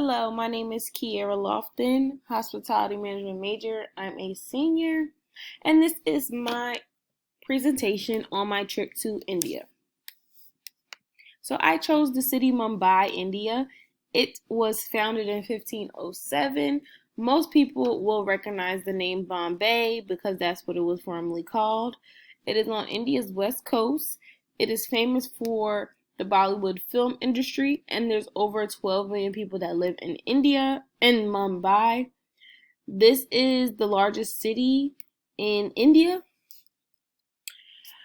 Hello, my name is Kiera Lofton, hospitality management major. I'm a senior, and this is my presentation on my trip to India. So I chose the city Mumbai, India. It was founded in 1507. Most people will recognize the name Bombay because that's what it was formerly called. It is on India's west coast. It is famous for the Bollywood film industry, and there's over 12 million people that live in India, in Mumbai. This is the largest city in India.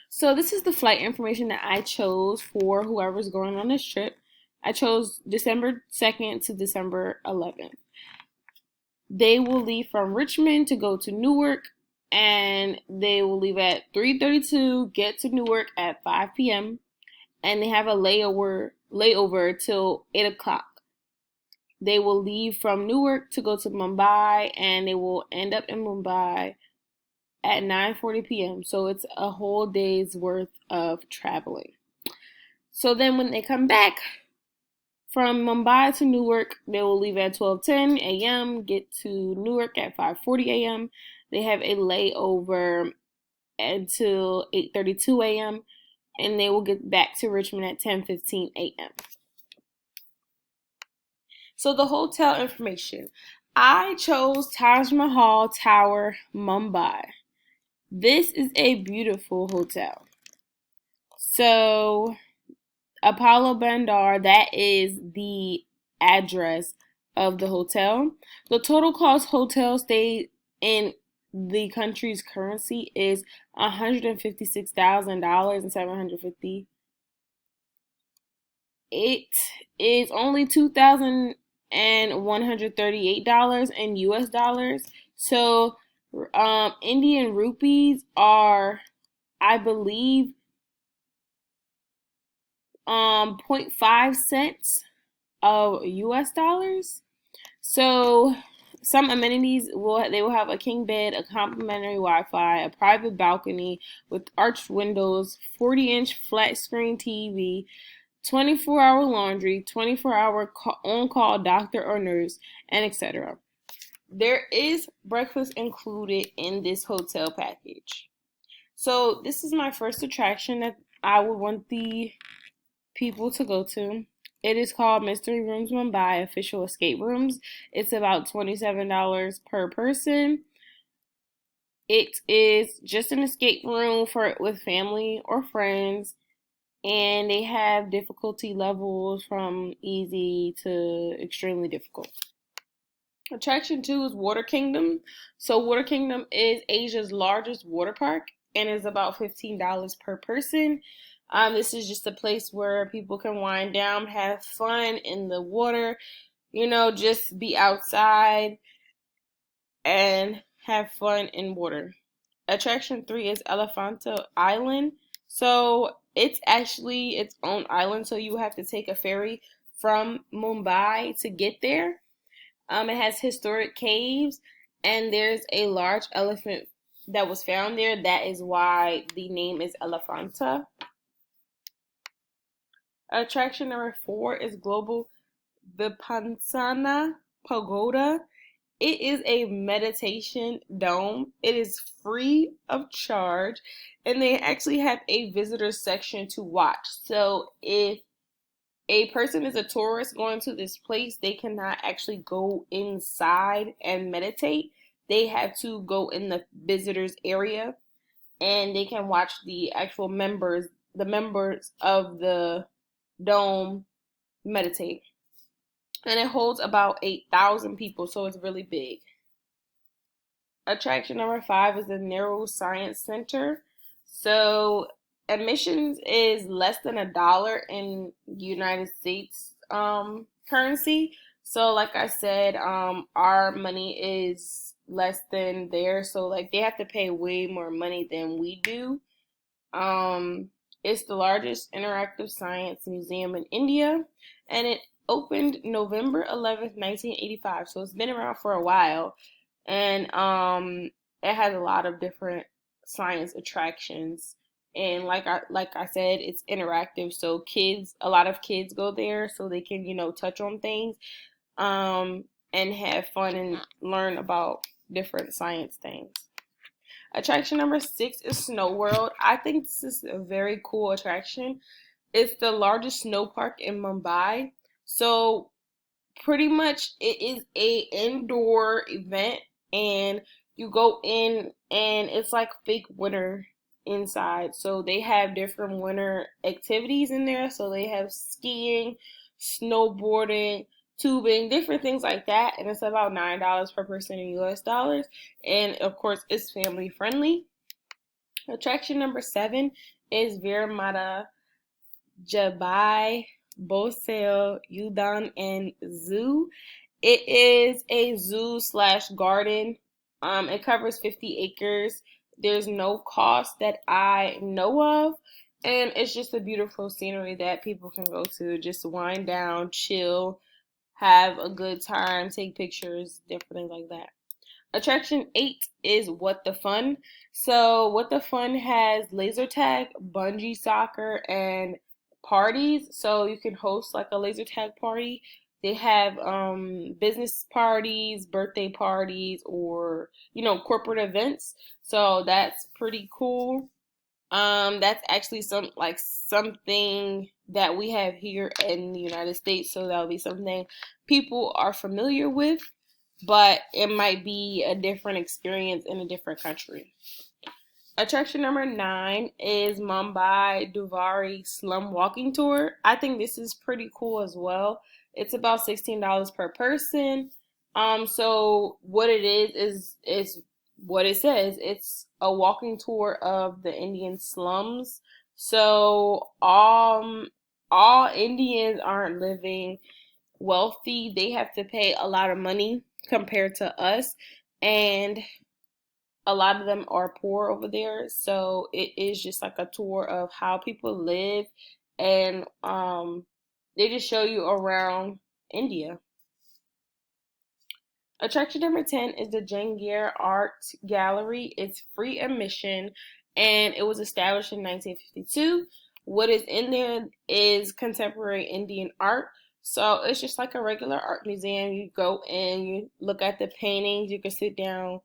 So this is the flight information that I chose for whoever's going on this trip. I chose December 2nd to December 11th. They will leave from Richmond to go to Newark, and they will leave at 3:32, get to Newark at 5 p.m., and they have a layover till 8 o'clock. They will leave from Newark to go to Mumbai, and they will end up in Mumbai at 9:40 p.m. So it's a whole day's worth of traveling. So then when they come back from Mumbai to Newark, they will leave at 12:10 a.m., get to Newark at 5:40 a.m. They have a layover until 8:32 a.m., and they will get back to Richmond at 10:15 a.m. So the hotel information. I chose Taj Mahal Tower, Mumbai. This is a beautiful hotel. So Apollo Bandar, that is the address of the hotel. The total cost hotel stay in the country's currency is $156,750. It is only $2,138 in US dollars. So Indian rupees are, I believe, 0.5 cents of US dollars. So some amenities will have a king bed, a complimentary Wi-Fi, a private balcony with arched windows, 40-inch flat screen TV, 24-hour laundry, 24-hour on-call doctor or nurse, and etc. There is breakfast included in this hotel package. So this is my first attraction that I would want the people to go to. It is called Mystery Rooms Mumbai Official Escape Rooms. It's about $27 per person. It is just an escape room with family or friends, and they have difficulty levels from easy to extremely difficult. Attraction 2 is Water Kingdom. So Water Kingdom is Asia's largest water park and is about $15 per person. This is just a place where people can wind down, have fun in the water, just be outside and have fun in water. Attraction 3 is Elephanta Island. So it's actually its own island, so you have to take a ferry from Mumbai to get there. It has historic caves, and there's a large elephant that was found there. That is why the name is Elephanta. Attraction number 4 is the Panzana Pagoda. It is a meditation dome. It is free of charge, and they actually have a visitor section to watch. So if a person is a tourist going to this place, they cannot actually go inside and meditate. They have to go in the visitors area, and they can watch the actual members of the dome meditate. And it holds about 8,000 people, so it's really big. Attraction number 5 is the Neuroscience Center. So admissions is less than $1 in United States currency. So like I said, our money is less than theirs, so like they have to pay way more money than we do. It's the largest interactive science museum in India, and it opened November 11th, 1985. So it's been around for a while, and it has a lot of different science attractions. And like I said, it's interactive, so a lot of kids go there so they can touch on things. and have fun and learn about different science things. Attraction number 6 is Snow World. I think this is a very cool attraction. It's the largest snow park in Mumbai. So pretty much it is a indoor event, and you go in and it's like fake winter inside. So they have different winter activities in there. So they have skiing, snowboarding, tubing, different things like that, and it's about $9 per person in US dollars, and of course it's family friendly. Attraction number 7 is Veramata Jabai Bosel Udon and Zoo. It is a zoo slash garden. It covers 50 acres. There's no cost that I know of. And it's just a beautiful scenery that people can go to, just wind down, chill, have a good time, take pictures, different things like that. Attraction 8 is What the Fun. So What the Fun has laser tag, bungee soccer, and parties. So you can host like a laser tag party. They have business parties, birthday parties, or corporate events. So that's pretty cool. That's actually something that we have here in the United States, so that'll be something people are familiar with, but it might be a different experience in a different country. Attraction number 9 is Mumbai Duvari Slum Walking Tour. I think this is pretty cool as well. It's about $16 per person. So what it is what it says. It's a walking tour of the Indian slums. So all Indians aren't living wealthy. They have to pay a lot of money compared to us, and a lot of them are poor over there. So it is just like a tour of how people live, and they just show you around India. Attraction number 10 is the Jengir Art Gallery. It's free admission, and it was established in 1952. What is in there is contemporary Indian art. So it's just like a regular art museum. You go in, you look at the paintings, you can sit down,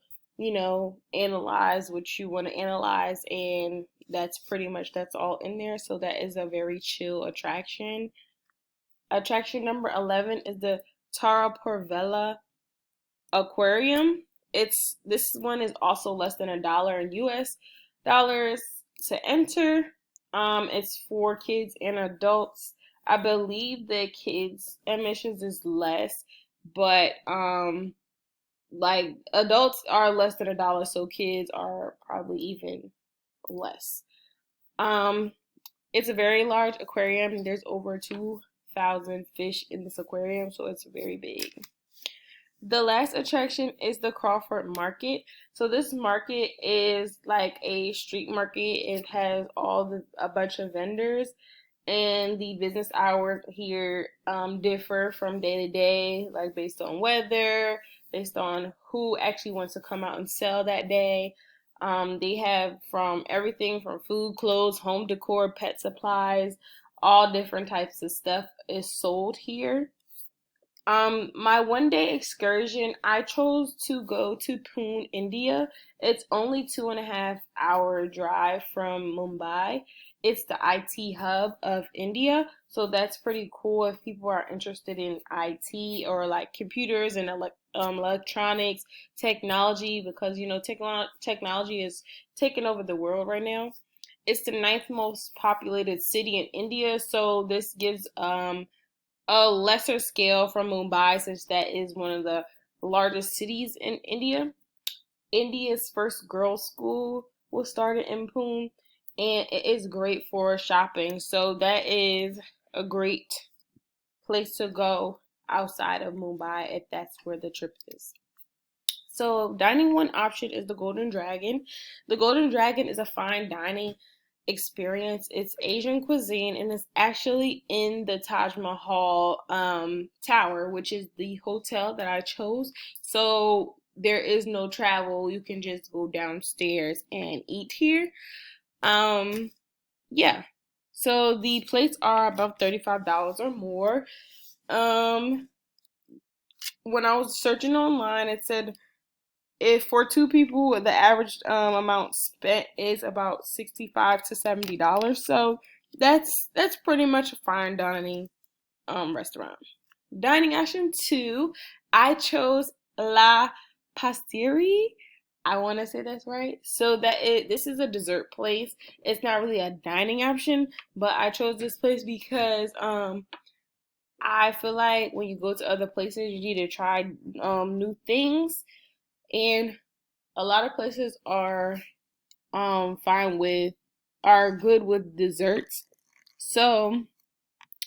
analyze what you want to analyze, and that's all in there. So that is a very chill attraction. Attraction number 11 is the Tara Porvella Aquarium. This one is also less than $1 in US dollars to enter. It's for kids and adults. I believe the kids admissions is less, but like adults are less than $1, so kids are probably even less. Um, it's a very large aquarium. There's over 2,000 fish in this aquarium, so it's very big. The last attraction is the Crawford Market. So this market is like a street market. It has a bunch of vendors, and the business hours here differ from day to day, like based on weather, based on who actually wants to come out and sell that day. They have from everything from food, clothes, home decor, pet supplies, all different types of stuff is sold here. My 1 day excursion, I chose to go to Toon India. It's only 2.5 hour drive from Mumbai. It's the IT hub of India, so that's pretty cool if people are interested in IT or like computers and electronics, technology, because technology is taking over the world right now. It's the ninth most populated city in India, so this gives a lesser scale from Mumbai, since that is one of the largest cities in India. India's first girls' school was started in Pune, and it is great for shopping. So that is a great place to go outside of Mumbai if that's where the trip is. So dining one option is the Golden Dragon. The Golden Dragon is a fine dining experience. It's Asian cuisine, and it's actually in the Taj Mahal tower, which is the hotel that I chose. So there is no travel. You can just go downstairs and eat here. Yeah. So the plates are about $35 or more. Um when I was searching online, it said if for two people, the average amount spent is about $65 to $70. So that's pretty much a fine dining restaurant. Dining option two, I chose La Passieri. I want to say that's right. So this is a dessert place. It's not really a dining option, but I chose this place because I feel like when you go to other places, you need to try new things, and a lot of places fine with are good with desserts. So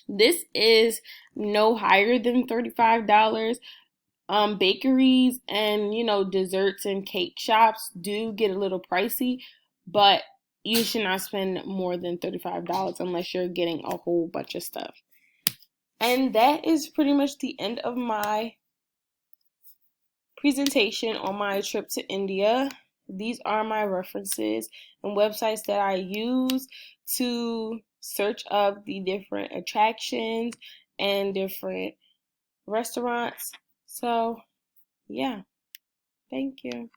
this is no higher than $35. Bakeries and desserts and cake shops do get a little pricey, but you should not spend more than $35 unless you're getting a whole bunch of stuff. And that is pretty much the end of my presentation on my trip to India. These are my references and websites that I use to search up the different attractions and different restaurants. So, yeah, thank you.